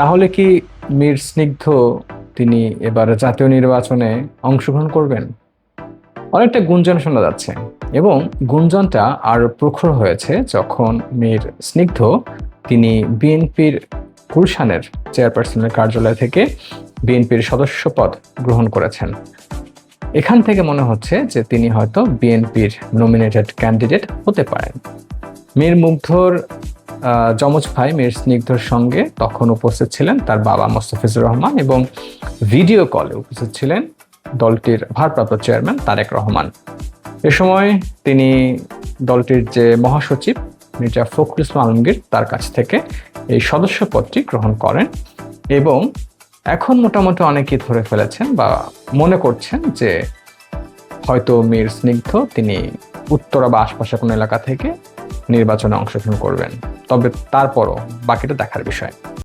তাহলে কি মীর স্নিগ্ধ তিনি এবার জাতীয় নির্বাচনে অংশগ্রহণ করবেন? অনেকটা গুঞ্জন শোনা যাচ্ছে এবং গুঞ্জনটা আরো প্রখর হয়েছে যখন মীর স্নিগ্ধ তিনি বিএনপির গুলশানের চেয়ারপারসনের কার্যালয় থেকে বিএনপির সদস্য পদ গ্রহণ করেছেন। এখান থেকে মনে হচ্ছে যে তিনি হয়তো বিএনপির নমিনেটেড ক্যান্ডিডেট হতে পারেন। মীর মুগ্ধর যমজ ভাই মীর স্নিগ্ধর সঙ্গে তখন উপস্থিত ছিলেন তার বাবা মোস্তাফিজুর রহমান এবং ভিডিও কলে উপস্থিত ছিলেন দলটির ভারপ্রাপ্ত চেয়ারম্যান তারেক রহমান। এ সময় তিনি দলটির যে মহাসচিব মির্জা ফখরুল ইসলাম আলমগীর তার কাছ থেকে এই সদস্য পদটি গ্রহণ করেন এবং এখন মোটামুটি অনেকেই ধরে ফেলেছেন বা মনে করছেন যে হয়তো মীর স্নিগ্ধ তিনি উত্তরা বা আশপাশের কোনো এলাকা থেকে নির্বাচনে অংশগ্রহণ করবেন। তবে তারপরও বাকিটা দেখার বিষয়।